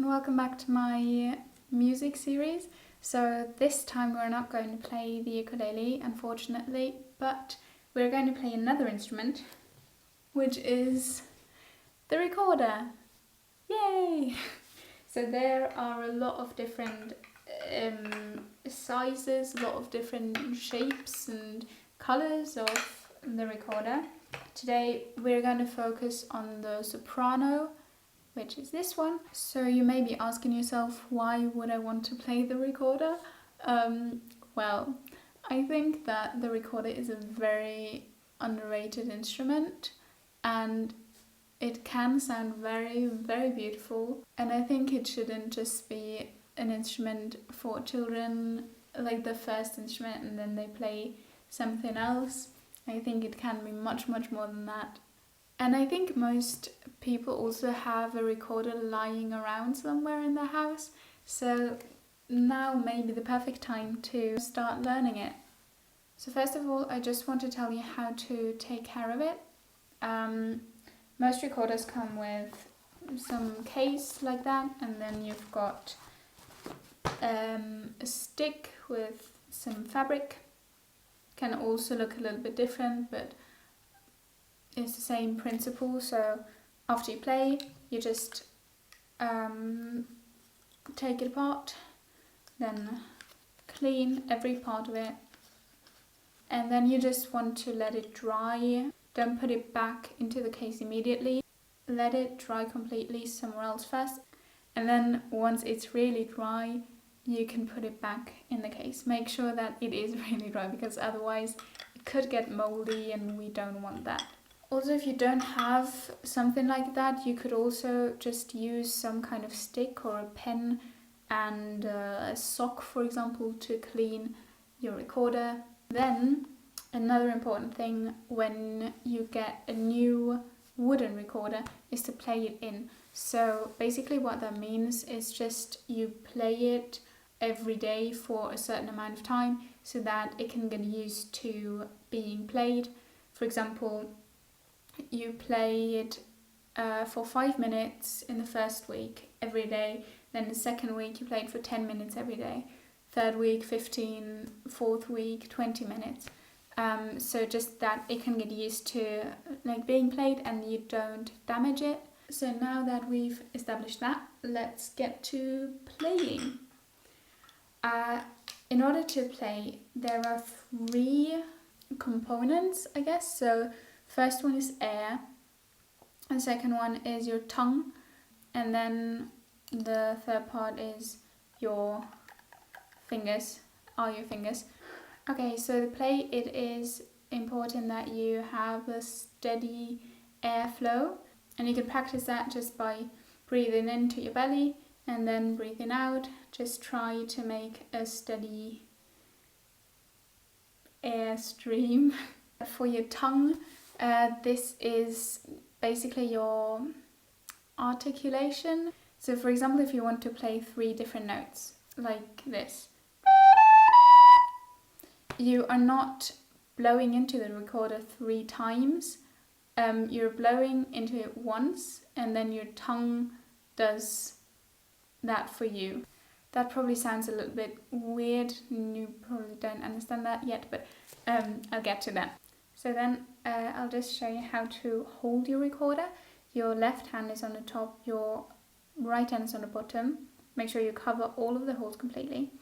and welcome back to my music series. So this time we're not going to play the ukulele, unfortunately, but we're going to play another instrument, which is the recorder. Yay! So there are a lot of different sizes, a lot of different shapes and colours of the recorder. Today we're going to focus on the soprano, which is this one. So you may be asking yourself, why would I want to play the recorder? Well, I think that the recorder is a very underrated instrument and it can sound very, very beautiful. And I think it shouldn't just be an instrument for children, like the first instrument, and then they play something else. I think it can be much, much more than that. And I think most people also have a recorder lying around somewhere in their house, so now may be the perfect time to start learning it. So first of all, I just want to tell you how to take care of it. Most recorders come with some case like that, and then you've got a stick with some fabric. Can also look a little bit different, but it's the same principle. So after you play, you just take it apart, then clean every part of it, and then you just want to let it dry. Don't put it back into the case immediately. Let it dry completely somewhere else first, and then once it's really dry, you can put it back in the case. Make sure that it is really dry, because otherwise it could get moldy and we don't want that. Also, if you don't have something like that, you could also just use some kind of stick or a pen and a sock, for example, to clean your recorder. Then, another important thing when you get a new wooden recorder is to play it in. So basically what that means is just you play it every day for a certain amount of time so that it can get used to being played. For example, you play it for 5 minutes in the first week every day, then the second week you play it for 10 minutes every day, third week 15, fourth week 20 minutes. So just that it can get used to like being played and you don't damage it. So now that we've established that, let's get to playing. In order to play, there are 3 components, I guess. So first one is air, and second one is your tongue, and then the third part is your fingers, your fingers. Okay, so to play, it is important that you have a steady airflow, and you can practice that just by breathing into your belly and then breathing out. Just try to make a steady air stream. For your tongue, this is basically your articulation. So for example, if you want to play 3 different notes, like this, you are not blowing into the recorder 3 times. You're blowing into it once, and then your tongue does that for you. That probably sounds a little bit weird, you probably don't understand that yet, but I'll get to that. So then I'll just show you how to hold your recorder. Your left hand is on the top, your right hand is on the bottom. Make sure you cover all of the holes completely.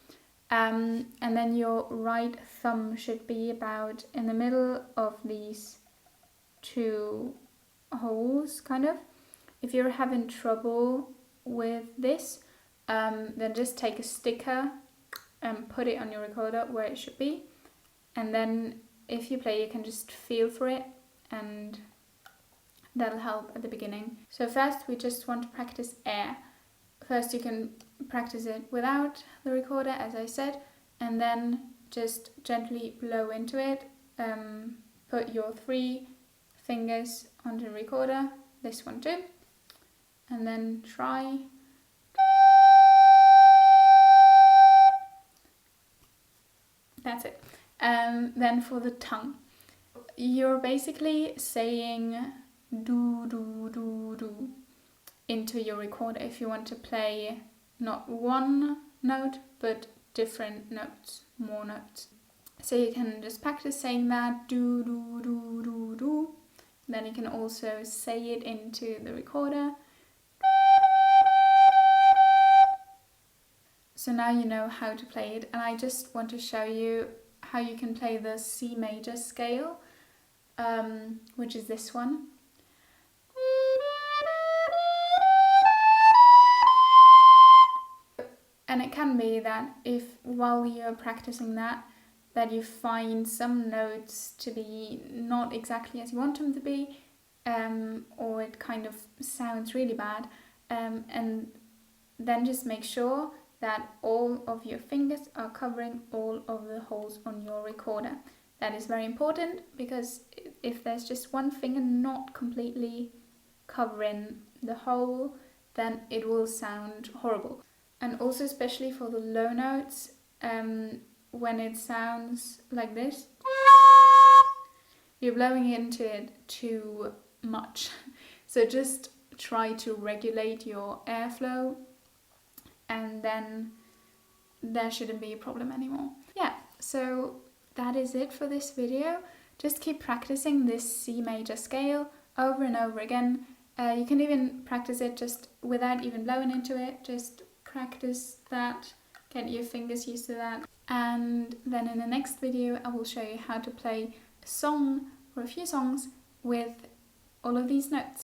And then your right thumb should be about in the middle of these 2 holes, kind of. If you're having trouble with this, then just take a sticker and put it on your recorder where it should be. And then if you play, you can just feel for it, and that'll help at the beginning. So first we just want to practice air. First you can practice it without the recorder, as I said, and then just gently blow into it. Put your 3 fingers on the recorder, this one too, and then try. That's it. Then for the tongue, you're basically saying do, do, do, do. into your recorder if you want to play not one note but different notes, more notes. So you can just practice saying that, do, do, do, do, do. Then you can also say it into the recorder. So now you know how to play it, and I just want to show you how you can play the C major scale, which is this one. And it can be that if while you're practicing that you find some notes to be not exactly as you want them to be, or it kind of sounds really bad, and then just make sure that all of your fingers are covering all of the holes on your recorder. That is very important, because if there's just one finger not completely covering the hole, then it will sound horrible. And also especially for the low notes, when it sounds like this, you're blowing into it too much. So just try to regulate your airflow, and then there shouldn't be a problem anymore. Yeah, so that is it for this video. Just keep practicing this C major scale over and over again. You can even practice it just without even blowing into it. Just practice that, get your fingers used to that. And then in the next video I will show you how to play a song or a few songs with all of these notes.